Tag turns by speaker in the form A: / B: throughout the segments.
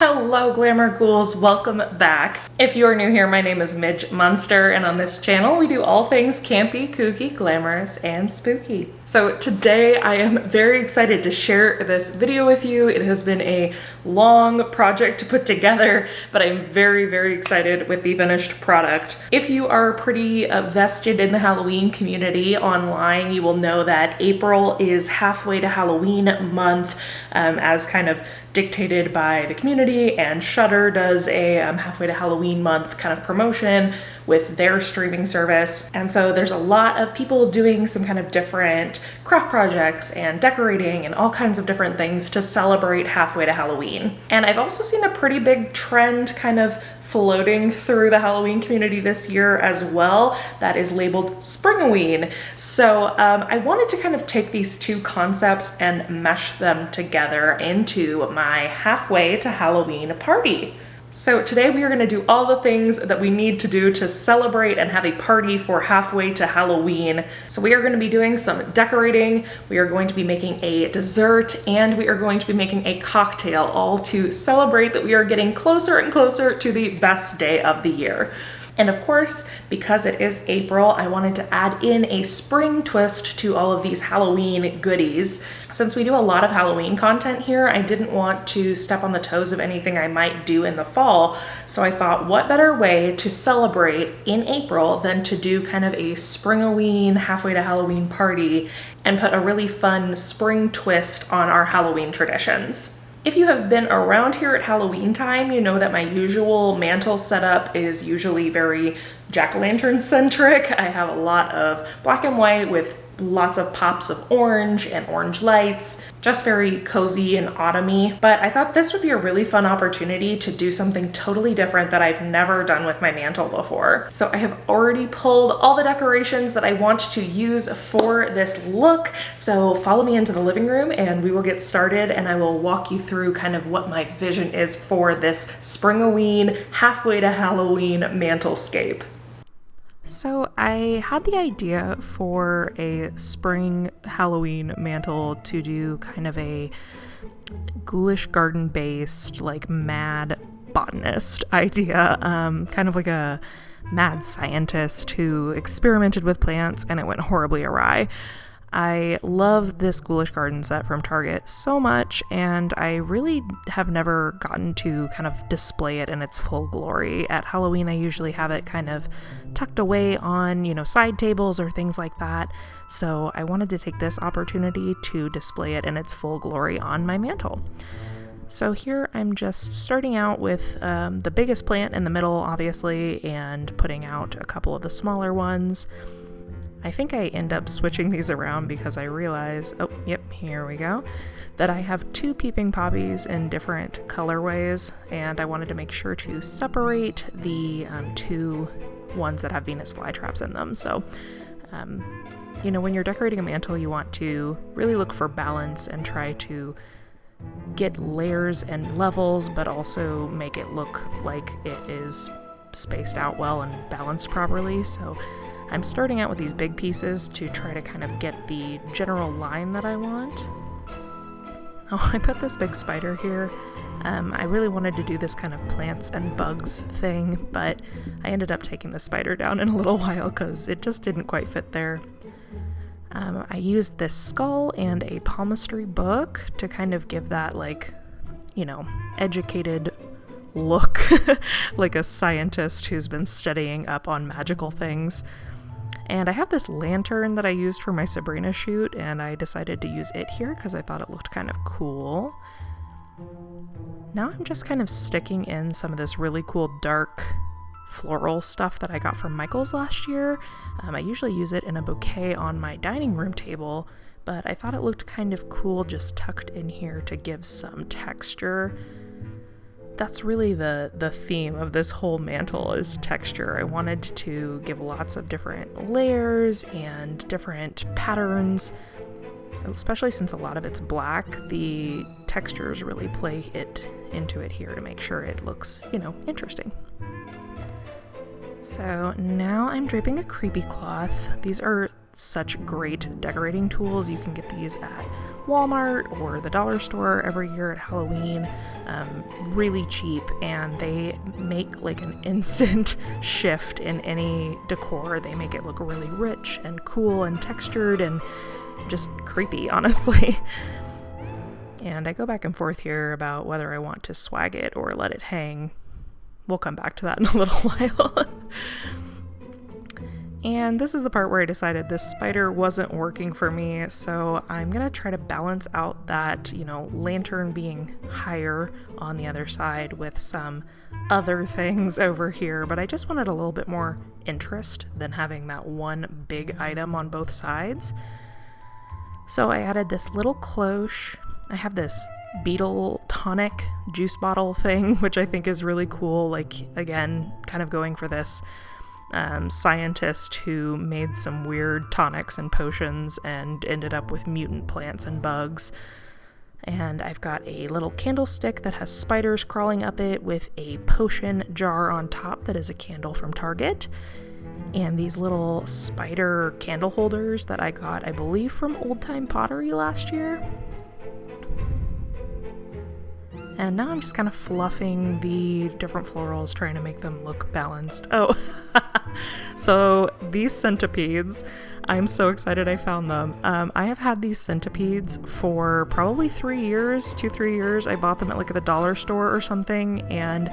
A: Hello Glamour Ghouls, welcome back. If you are new here, my name is Midge Munster, and on this channel we do all things campy, kooky, glamorous, and spooky. So today I am very excited to share this video with you. It has been a long project to put together, but I'm very excited with the finished product. If you are pretty vested in the Halloween community online, you will know that April is halfway to Halloween month, as kind of dictated by the community, and Shudder does a halfway to Halloween month kind of promotion with their streaming service. And so there's a lot of people doing some kind of different craft projects and decorating and all kinds of different things to celebrate halfway to Halloween. And I've also seen a pretty big trend kind of floating through the Halloween community this year as well that is labeled Springoween. So I wanted to kind of take these two concepts and mesh them together into my halfway to Halloween party. So today we are going to do all the things that we need to do to celebrate and have a party for halfway to Halloween. So we are going to be doing some decorating, we are going to be making a dessert, and we are going to be making a cocktail, all to celebrate that we are getting closer and closer to the best day of the year. And of course, because it is April, I wanted to add in a spring twist to all of these Halloween goodies. Since we do a lot of Halloween content here, I didn't want to step on the toes of anything I might do in the fall. So I thought, what better way to celebrate in April than to do kind of a Springoween, halfway to Halloween party and put a really fun spring twist on our Halloween traditions. If you have been around here at Halloween time, you know that my usual mantle setup is usually very jack-o'-lantern centric. I have a lot of black and white with lots of pops of orange and orange lights, just very cozy and autumny. But I thought this would be a really fun opportunity to do something totally different that I've never done with my mantle before. So I have already pulled all the decorations that I want to use for this look. So follow me into the living room and we will get started, and I will walk you through kind of what my vision is for this Springoween, halfway to Halloween mantlescape. So I had the idea for a spring Halloween mantle to do kind of a ghoulish garden based, like mad botanist idea, kind of like a mad scientist who experimented with plants and it went horribly awry. I love this ghoulish garden set from Target so much, and I really have never gotten to kind of display it in its full glory. At Halloween, I usually have it kind of tucked away on, side tables or things like that. So I wanted to take this opportunity to display it in its full glory on my mantle. So here I'm just starting out with the biggest plant in the middle, obviously, and putting out a couple of the smaller ones. I think I end up switching these around because I realize, here we go, that I have two peeping poppies in different colorways, and I wanted to make sure to separate the two ones that have Venus flytraps in them. So, when you're decorating a mantle, you want to really look for balance and try to get layers and levels, but also make it look like it is spaced out well and balanced properly. So I'm starting out with these big pieces to try to kind of get the general line that I want. Oh, I put this big spider here. I really wanted to do this kind of plants and bugs thing, but I ended up taking the spider down in a little while because it just didn't quite fit there. I used this skull and a palmistry book to kind of give that, educated look, like a scientist who's been studying up on magical things. And I have this lantern that I used for my Sabrina shoot, and I decided to use it here because I thought it looked kind of cool. Now I'm just kind of sticking in some of this really cool dark floral stuff that I got from Michael's last year. I usually use it in a bouquet on my dining room table, but I thought it looked kind of cool just tucked in here to give some texture. That's really the theme of this whole mantle, is texture. I wanted to give lots of different layers and different patterns, especially since a lot of it's black. The textures really play into it here to make sure it looks, interesting. So now I'm draping a creepy cloth. These are such great decorating tools. You can get these at Walmart or the dollar store every year at Halloween, really cheap, and they make like an instant shift in any decor. They make it look really rich and cool and textured and just creepy, honestly. And I go back and forth here about whether I want to swag it or let it hang. We'll come back to that in a little while. And this is the part where I decided this spider wasn't working for me, so I'm gonna try to balance out that, lantern being higher on the other side with some other things over here, but I just wanted a little bit more interest than having that one big item on both sides. So I added this little cloche. I have this Beetle tonic juice bottle thing, which I think is really cool. Like, again, kind of going for this scientist who made some weird tonics and potions and ended up with mutant plants and bugs. And I've got a little candlestick that has spiders crawling up it with a potion jar on top that is a candle from Target. And these little spider candle holders that I got, I believe, from Old Time Pottery last year. And now I'm just kind of fluffing the different florals, trying to make them look balanced. Oh, so these centipedes, I'm so excited I found them. I have had these centipedes for probably 3 years, 2-3 years. I bought them at like the dollar store or something, and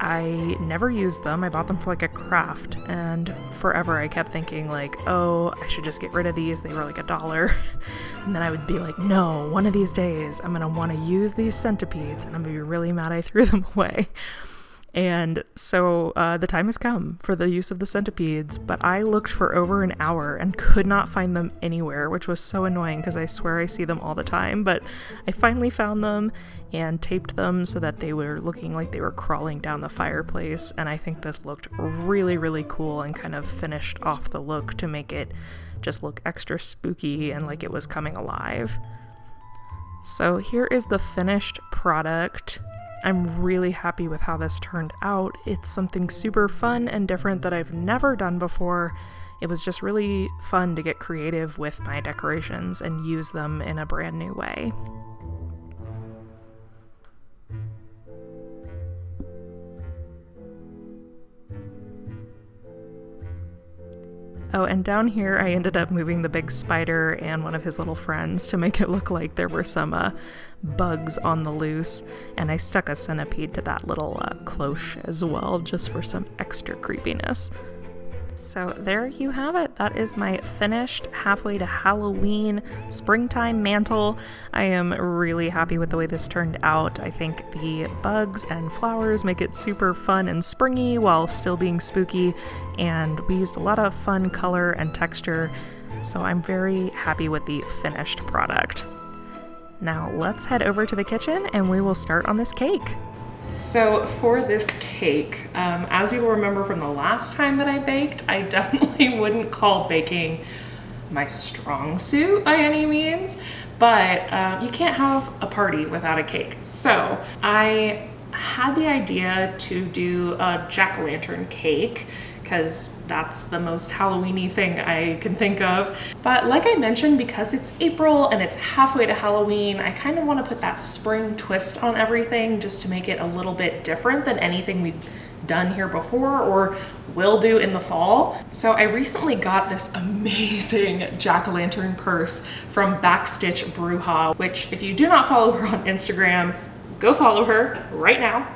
A: I never used them. I bought them for like a craft, and forever I kept thinking like, oh, I should just get rid of these. They were like $1. And then I would be like, no, one of these days I'm gonna want to use these centipedes, and I'm gonna be really mad I threw them away. And so the time has come for the use of the centipedes, but I looked for over an hour and could not find them anywhere, which was so annoying because I swear I see them all the time. But I finally found them and taped them so that they were looking like they were crawling down the fireplace, and I think this looked really, really cool and kind of finished off the look to make it just look extra spooky and like it was coming alive. So here is the finished product. I'm really happy with how this turned out. It's something super fun and different that I've never done before. It was just really fun to get creative with my decorations and use them in a brand new way. Oh, and down here I ended up moving the big spider and one of his little friends to make it look like there were some bugs on the loose, and I stuck a centipede to that little cloche as well, just for some extra creepiness. So there you have it. That is my finished halfway to Halloween springtime mantle. I am really happy with the way this turned out. I think the bugs and flowers make it super fun and springy while still being spooky, and we used a lot of fun color and texture, so I'm very happy with the finished product. Now let's head over to the kitchen and we will start on this cake. So for this cake, as you'll remember from the last time that I baked, I definitely wouldn't call baking my strong suit by any means, but you can't have a party without a cake. So I had the idea to do a jack-o'-lantern cake, because that's the most Halloween-y thing I can think of. But like I mentioned, because it's April and it's halfway to Halloween, I kind of want to put that spring twist on everything just to make it a little bit different than anything we've done here before or will do in the fall. So I recently got this amazing jack-o'-lantern purse from Backstitch Bruja, which if you do not follow her on Instagram, go follow her right now.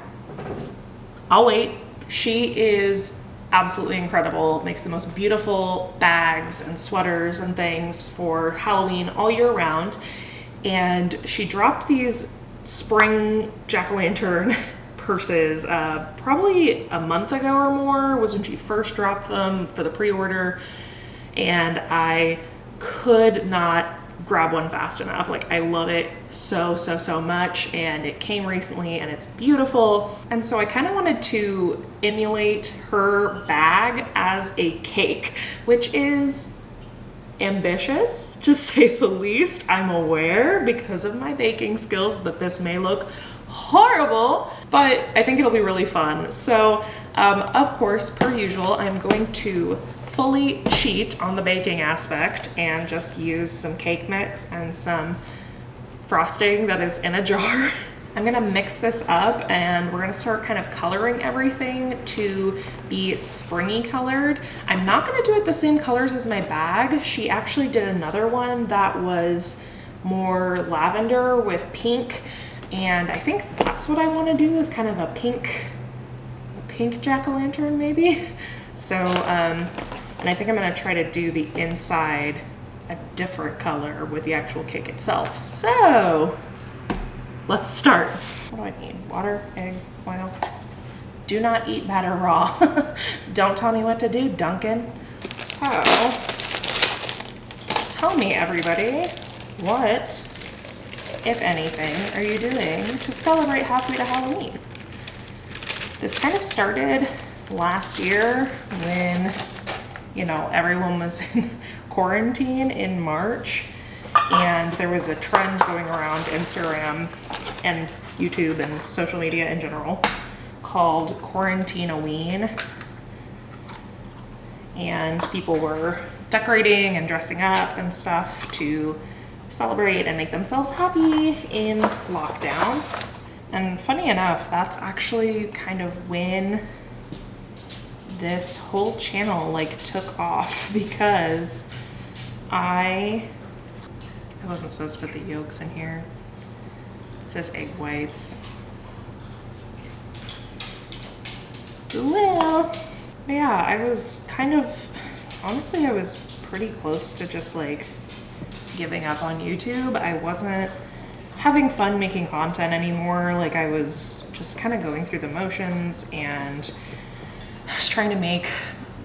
A: I'll wait. She is absolutely incredible, makes the most beautiful bags and sweaters and things for Halloween all year round. And she dropped these spring jack-o'-lantern purses probably a month ago or more was when she first dropped them for the pre-order, and I could not grab one fast enough. Like, I love it so much, and it came recently and it's beautiful. And so I kind of wanted to emulate her bag as a cake, which is ambitious to say the least. I'm aware because of my baking skills that this may look horrible, but I think it'll be really fun. So of course, per usual, I'm going to fully cheat on the baking aspect and just use some cake mix and some frosting that is in a jar. I'm gonna mix this up and we're gonna start kind of coloring everything to be springy colored. I'm not gonna do it the same colors as my bag. She actually did another one that was more lavender with pink, and I think that's what I wanna do, is kind of a pink jack-o'-lantern maybe. So, and I think I'm gonna try to do the inside a different color with the actual cake itself. So, let's start. What do I need? Water, eggs, oil. Do not eat batter raw. Don't tell me what to do, Duncan. So, tell me, everybody, what, if anything, are you doing to celebrate halfway to Halloween? This kind of started last year when, you know, everyone was in quarantine in March, and there was a trend going around Instagram and YouTube and social media in general called Quarantinoween, and people were decorating and dressing up and stuff to celebrate and make themselves happy in lockdown. And funny enough, that's actually kind of when this whole channel like took off, because I wasn't supposed to put the yolks in here. It says egg whites. Well, yeah, I was kind of, honestly, I was pretty close to just like giving up on YouTube. I wasn't having fun making content anymore. Like, I was just kind of going through the motions, and I was trying to make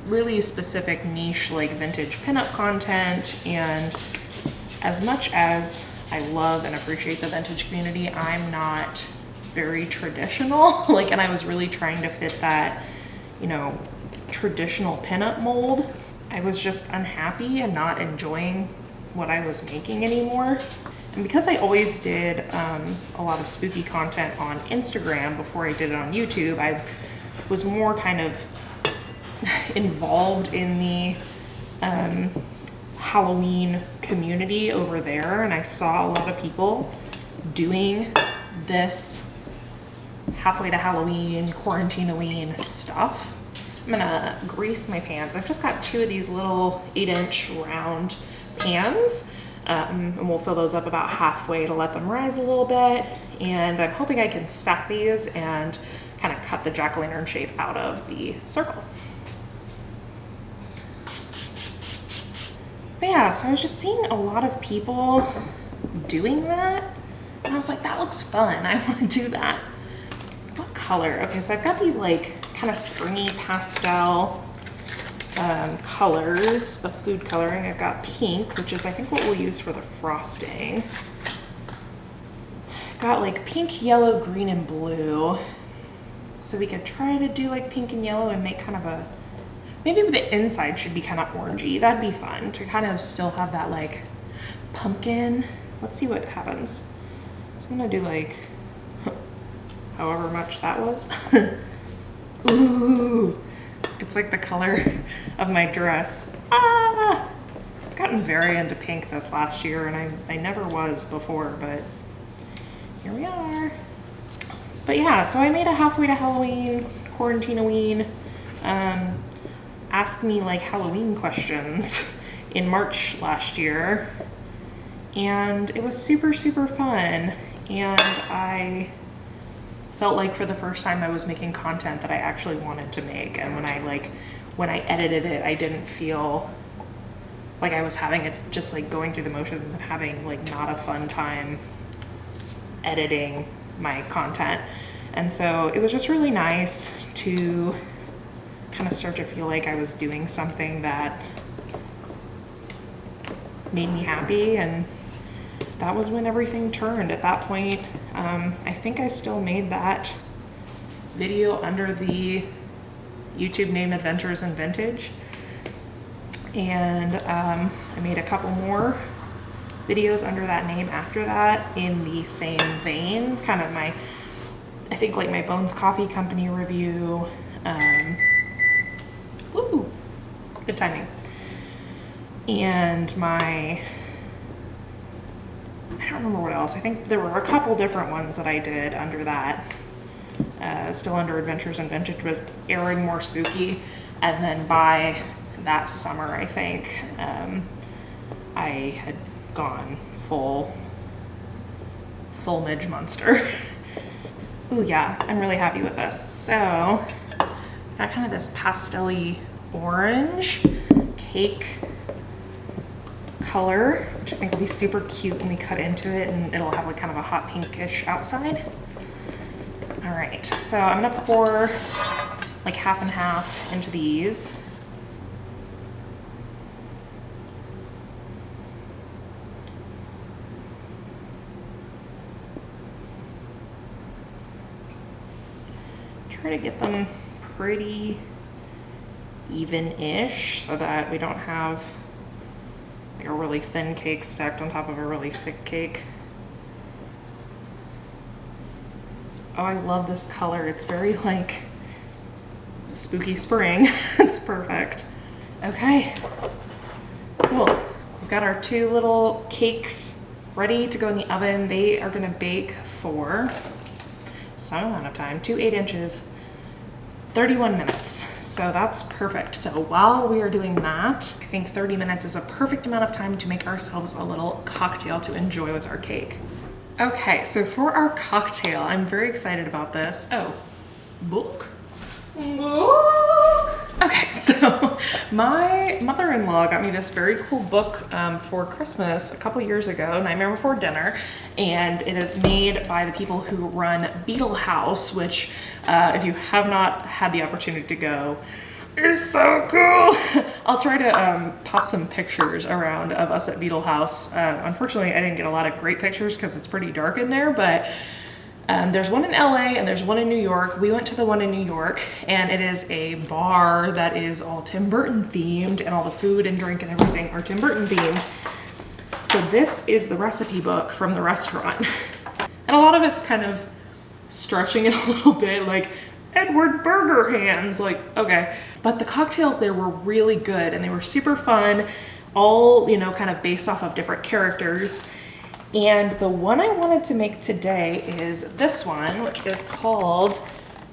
A: really specific niche like vintage pinup content. And as much as I love and appreciate the vintage community, I'm not very traditional. Like, and I was really trying to fit that, you know, traditional pinup mold. I was just unhappy and not enjoying what I was making anymore. And because I always did a lot of spooky content on Instagram before I did it on YouTube, I was more kind of involved in the Halloween community over there, and I saw a lot of people doing this halfway to Halloween, Quarantinoween stuff. I'm gonna grease my pans. I've just got 2 of these little 8-inch round pans, and we'll fill those up about halfway to let them rise a little bit. And I'm hoping I can stack these and kind of cut the jack-o'-lantern shape out of the circle. But yeah, so I was just seeing a lot of people doing that, and I was like, that looks fun. I want to do that. What color? Okay, so I've got these like kind of springy pastel colors of food coloring. I've got pink, which is I think what we'll use for the frosting. I've got like pink, yellow, green, and blue. So we could try to do like pink and yellow and make kind of a, maybe the inside should be kind of orangey. That'd be fun to kind of still have that like pumpkin. Let's see what happens. So I'm gonna do like however much that was. Ooh, it's like the color of my dress. Ah! I've gotten very into pink this last year, and I never was before, but here we are. But yeah, so I made a halfway to Halloween, Quarantinoween, ask me like Halloween questions in March last year, and it was super, super fun. And I felt like for the first time I was making content that I actually wanted to make. And when I edited it, I didn't feel like I was having it, just like going through the motions and having like not a fun time editing my content. And so it was just really nice to kind of start to feel like I was doing something that made me happy, and that was when everything turned. At that point, I think I still made that video under the YouTube name Adventures in Vintage, and I made a couple more videos under that name after that in the same vein, kind of my, I think like my Bones Coffee Company review. Woo! Good timing. And my I don't remember what else. I think there were a couple different ones that I did under that. Still Under Adventures and Vintage was airing more spooky. And then by that summer, I think, I had gone full Midge Munster. Ooh, yeah, I'm really happy with this. So, got kind of this pastel-y orange cake color, which I think will be super cute when we cut into it, and it'll have like kind of a hot pinkish outside. All right, so I'm gonna pour like half and half into these. Try to get them pretty even-ish so that we don't have like a really thin cake stacked on top of a really thick cake. Oh, I love this color. It's very like spooky spring. It's perfect. Okay, cool. We've got our 2 little cakes ready to go in the oven. They are gonna bake for some amount of time, 2 8 inches, 31 minutes. So that's perfect. So while we are doing that, I think 30 minutes is a perfect amount of time to make ourselves a little cocktail to enjoy with our cake. Okay, so for our cocktail, I'm very excited about this. Oh, book. Okay, so my mother-in-law got me this very cool book for Christmas a couple years ago, Nightmare Before Dinner, and it is made by the people who run Beetle House, which if you have not had the opportunity to go, is so cool. I'll try to pop some pictures around of us at Beetle House. Unfortunately, I didn't get a lot of great pictures because it's pretty dark in there, but there's one in LA and there's one in New York. We went to the one in New York, and it is a bar that is all Tim Burton themed, and all the food and drink and everything are Tim Burton themed. So this is the recipe book from the restaurant. And a lot of it's kind of stretching it a little bit, like Edward Burger hands, like, okay. But the cocktails there were really good and they were super fun, all, you know, kind of based off of different characters. And the one I wanted to make today is this one, which is called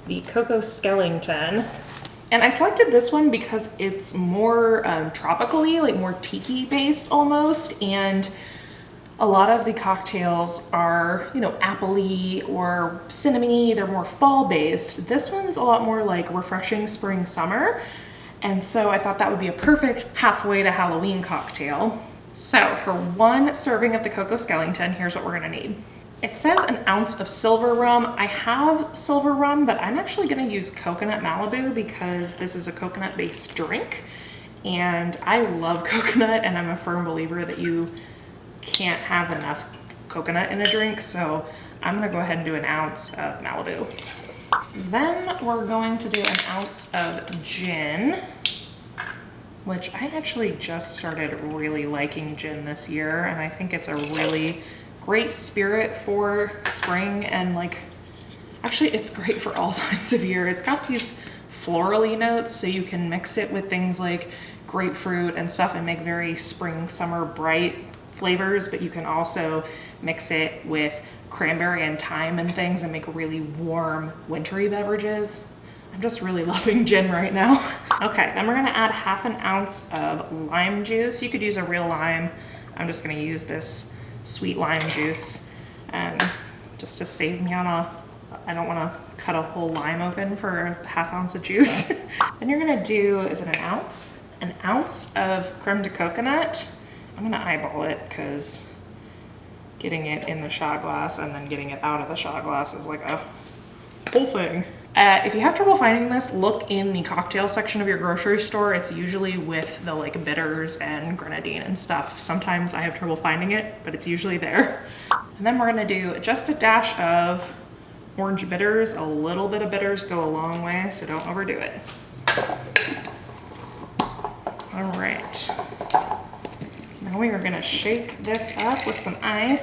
A: the Coco Skellington. And I selected this one because it's more tropically, like more tiki based almost. And a lot of the cocktails are, you know, apple-y or cinnamony. They're more fall based. This one's a lot more like refreshing spring summer. And so I thought that would be a perfect halfway to Halloween cocktail. So for 1 serving of the Coco Skellington, here's what we're gonna need. It says an ounce of silver rum. I have silver rum, but I'm actually gonna use coconut Malibu because this is a coconut-based drink. And I love coconut, and I'm a firm believer that you can't have enough coconut in a drink, so I'm gonna go ahead and do an ounce of Malibu. Then we're going to do an ounce of gin, which I actually just started really liking gin this year, and I think it's a really great spirit for spring, and like, actually it's great for all times of year. It's got these florally notes, so you can mix it with things like grapefruit and stuff and make very spring, summer, bright flavors, but you can also mix it with cranberry and thyme and things and make really warm, wintry beverages. I'm just really loving gin right now. Okay, then we're gonna add half an ounce of lime juice. You could use a real lime. I'm just gonna use this sweet lime juice just to save me on I don't wanna cut a whole lime open for a half ounce of juice. Then you're gonna do, is it an ounce? An ounce of creme de coconut. I'm gonna eyeball it because getting it in the shot glass and then getting it out of the shot glass is like a whole thing. If you have trouble finding this, look in the cocktail section of your grocery store. It's usually with the like bitters and grenadine and stuff. Sometimes I have trouble finding it, but it's usually there. And then we're gonna do just a dash of orange bitters. A little bit of bitters go a long way, so don't overdo it. All right. Now we are gonna shake this up with some ice.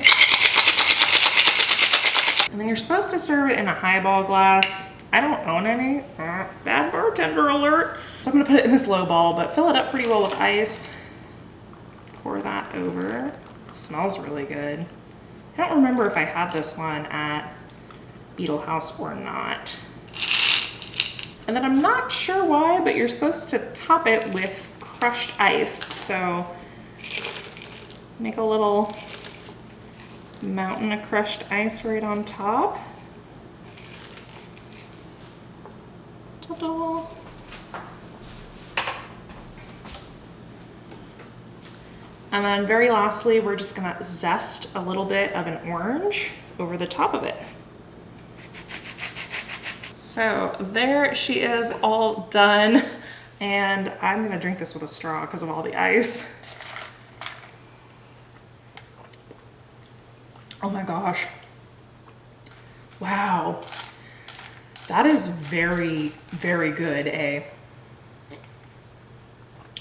A: And then you're supposed to serve it in a highball glass. I don't own any. Bad bartender alert. So I'm gonna put it in this low ball, but fill it up pretty well with ice. Pour that over. It smells really good. I don't remember if I had this one at Beetle House or not. And then I'm not sure why, but you're supposed to top it with crushed ice. So make a little mountain of crushed ice right on top. Ta-da! And then very lastly, we're just gonna zest a little bit of an orange over the top of it. So there she is, all done. And I'm gonna drink this with a straw because of all the ice. Oh my gosh. Wow. That is very, very good, eh?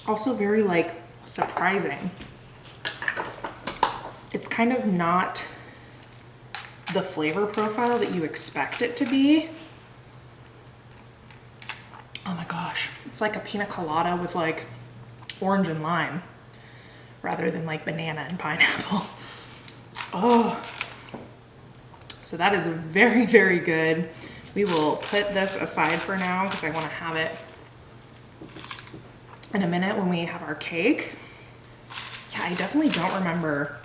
A: Also very like surprising. It's kind of not the flavor profile that you expect it to be. Oh my gosh. It's like a pina colada with like orange and lime rather than like banana and pineapple. Oh. So that is very, very good. We will put this aside for now because I want to have it in a minute when we have our cake. Yeah, I definitely don't remember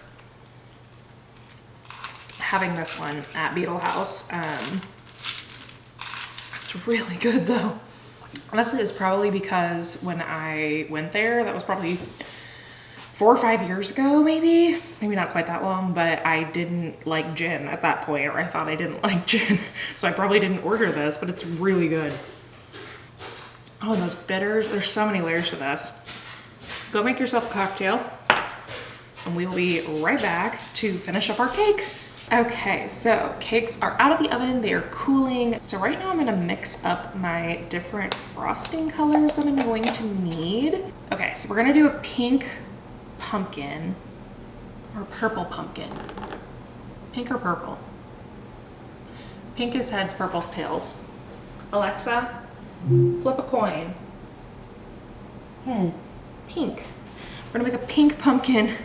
A: having this one at Beetle House. It's really good though. Honestly, it's probably because when I went there, that was probably 4 or 5 years ago, maybe not quite that long, but I didn't like gin at that point, or I thought I didn't like gin. So I probably didn't order this, but it's really good. Oh, and those bitters, there's so many layers to this. Go make yourself a cocktail and we will be right back to finish up our cake. Okay, so cakes are out of the oven, they are cooling. So right now I'm gonna mix up my different frosting colors that I'm going to need. Okay, so we're gonna do a pink pumpkin or purple pumpkin. Pink or purple? Pink is heads, purple's tails. Alexa, flip a coin. Heads. Pink. We're gonna make a pink pumpkin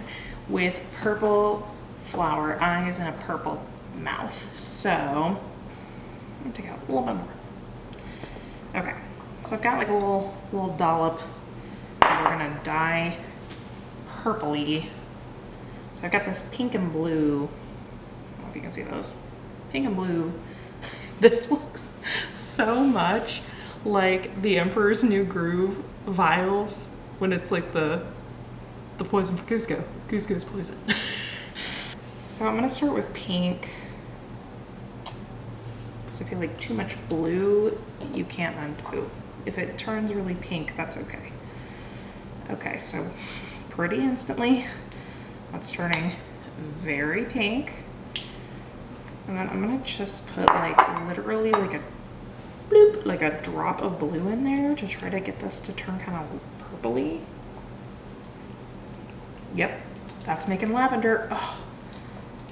A: with purple flower eyes and a purple mouth. So I'm gonna take out a little bit more. Okay, so I've got like a little dollop that we're gonna dye purpley. So I've got this pink and blue. I don't know if you can see those. Pink and blue. This looks so much like the Emperor's New Groove vials when it's like the poison for Cusco. Cusco's poison. So I'm gonna start with pink because I feel like too much blue you can't undo. If it turns really pink, that's okay. Okay, so pretty instantly that's turning very pink. And then I'm gonna just put like literally like a bloop, like a drop of blue in there to try to get this to turn kind of purpley. Yep, that's making lavender. Oh,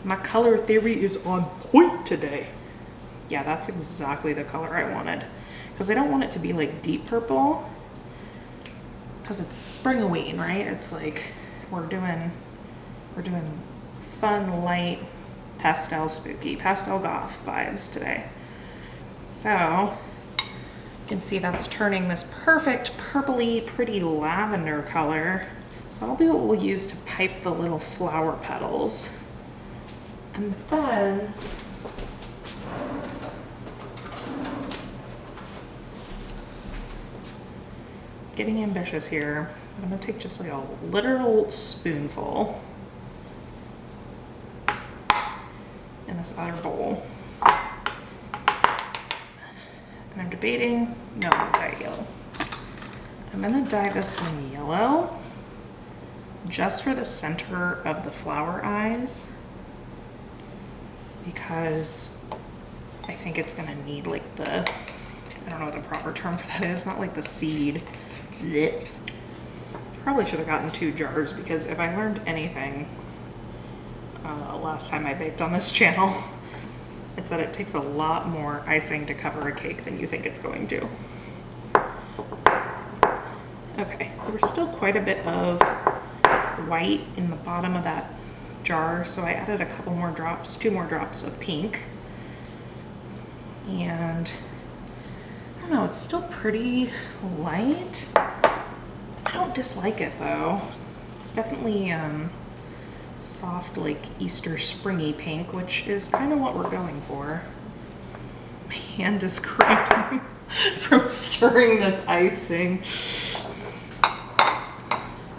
A: my color theory is on point today. Yeah, that's exactly the color I wanted. Because I don't want it to be like deep purple. Because it's Springoween, right? It's like we're doing fun, light, pastel spooky, pastel goth vibes today. So you can see that's turning this perfect purpley, pretty lavender color. So that'll be what we'll use to pipe the little flower petals. And then getting ambitious here, I'm gonna take just like a literal spoonful in this other bowl. And I'm debating, no, I'm gonna dye yellow. I'm gonna dye this one yellow just for the center of the flower eyes, because I think it's gonna need like the, I don't know what the proper term for that is, not like the seed. Blech. Probably should have gotten 2 jars, because if I learned anything last time I baked on this channel, it's that it takes a lot more icing to cover a cake than you think it's going to. Okay, there's still quite a bit of white in the bottom of that jar, so I added a couple more drops, 2 more drops of pink. And I don't know, it's still pretty light. I don't dislike it though. It's definitely soft, like Easter springy pink, which is kind of what we're going for. My hand is cramping from stirring this icing.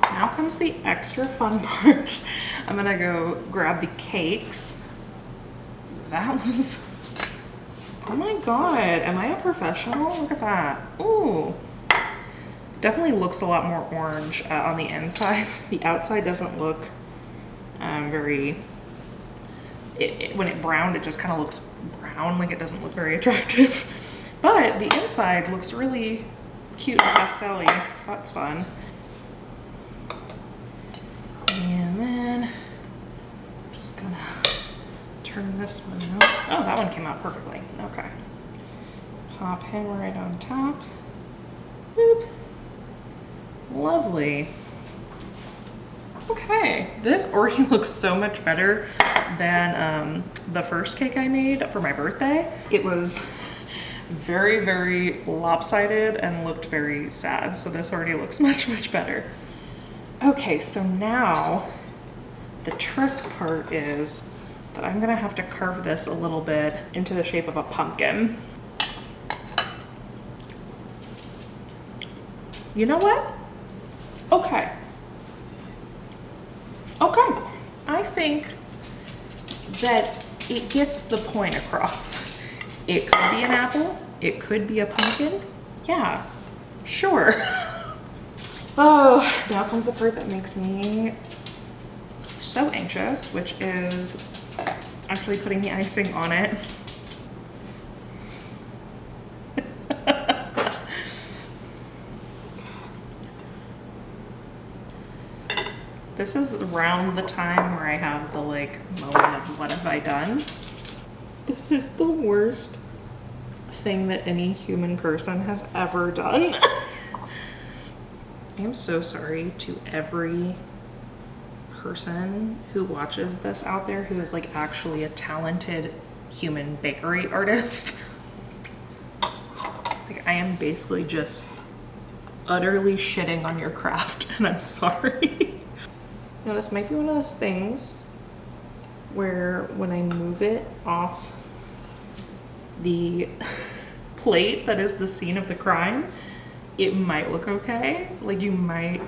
A: Now comes the extra fun part. I'm gonna go grab the cakes. That was, oh my God, am I a professional? Look at that. Ooh. Definitely looks a lot more orange on the inside. The outside doesn't look very, when it browned, it just kind of looks brown, like it doesn't look very attractive. But the inside looks really cute and pastel-y, so that's fun. And then I'm just gonna turn this one out. Oh, that one came out perfectly. Okay. Pop him right on top. Boop. Lovely. Okay, this already looks so much better than the first cake I made for my birthday. It was very, very lopsided and looked very sad, so this already looks much, much better. Okay, so now the trick part is that I'm gonna have to carve this a little bit into the shape of a pumpkin. You know what? Okay. Okay. I think that it gets the point across. It could be an apple. It could be a pumpkin. Yeah, sure. Oh, now comes the part that makes me so anxious, which is actually putting the icing on it. This is around the time where I have the like moment of what have I done? This is the worst thing that any human person has ever done. I am so sorry to every person who watches this out there who is like actually a talented human bakery artist. Like, I am basically just utterly shitting on your craft, and I'm sorry. Now this might be one of those things where when I move it off the plate that is the scene of the crime, it might look okay. Like, you might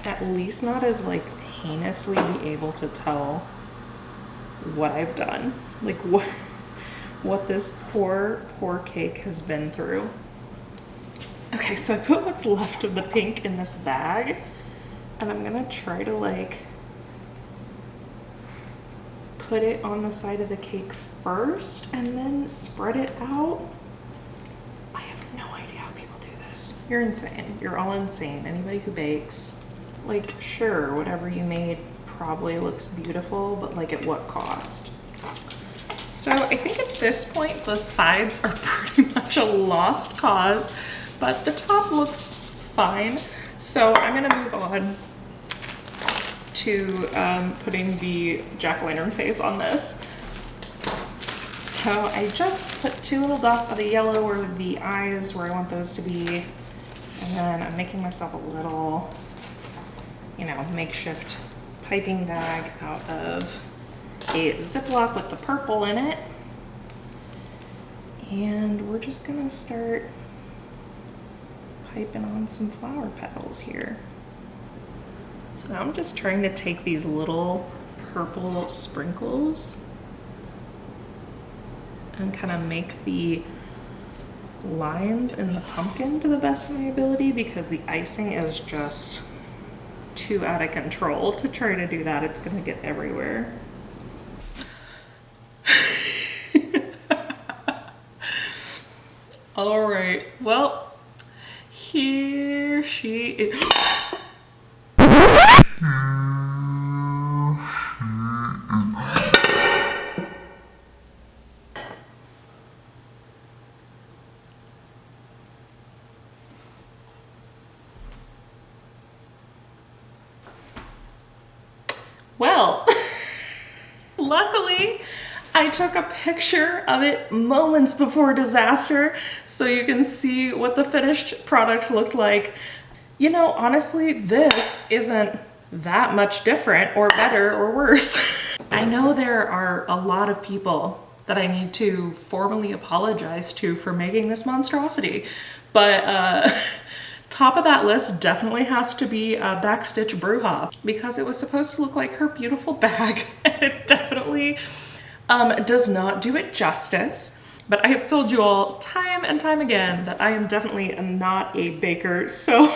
A: at least not as like heinously be able to tell what I've done. Like what this poor cake has been through. Okay, so I put what's left of the pink in this bag, and I'm gonna try to like put it on the side of the cake first and then spread it out. I have no idea how people do this. You're insane. You're all insane. Anybody who bakes, like, sure, whatever you made probably looks beautiful, but like at what cost? So I think at this point the sides are pretty much a lost cause, but the top looks fine. So I'm gonna move on to putting the jack-o'-lantern face on this. So I just put 2 little dots of the yellow where the eyes, where I want those to be. And then I'm making myself a little, you know, makeshift piping bag out of a Ziploc with the purple in it. And we're just gonna start piping on some flower petals here. So now I'm just trying to take these little purple sprinkles and kind of make the lines in the pumpkin to the best of my ability, because the icing is just too out of control to try to do that. It's gonna get everywhere. All right, well, here she is. Well, Luckily, I took a picture of it moments before disaster so you can see what the finished product looked like. You know, honestly, this isn't that much different or better or worse. I know there are a lot of people that I need to formally apologize to for making this monstrosity, but top of that list definitely has to be Backstitch Bruja, because it was supposed to look like her beautiful bag, and it definitely does not do it justice. But I have told you all time and time again that I am definitely not a baker, so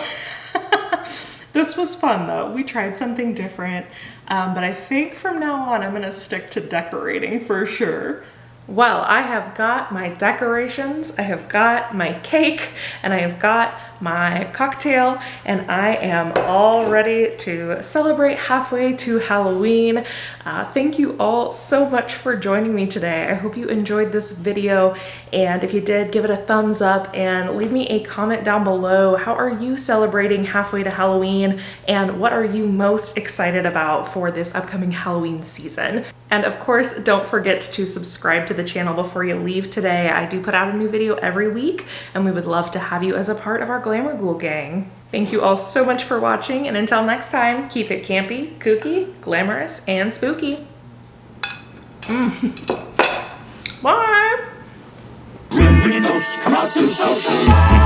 A: this was fun though. We tried something different, but I think from now on I'm gonna stick to decorating for sure. Well, I have got my decorations, I have got my cake, and I have got my cocktail, and I am all ready to celebrate halfway to Halloween. Thank you all so much for joining me today. I hope you enjoyed this video, and if you did, give it a thumbs up and leave me a comment down below. How are you celebrating halfway to Halloween, and what are you most excited about for this upcoming Halloween season? And of course, don't forget to subscribe to the channel before you leave today. I do put out a new video every week, and we would love to have you as a part of our Glamour Ghoul gang. Thank you all so much for watching, and until next time, keep it campy, kooky, glamorous, and spooky. Bye!
B: When we most come out to social.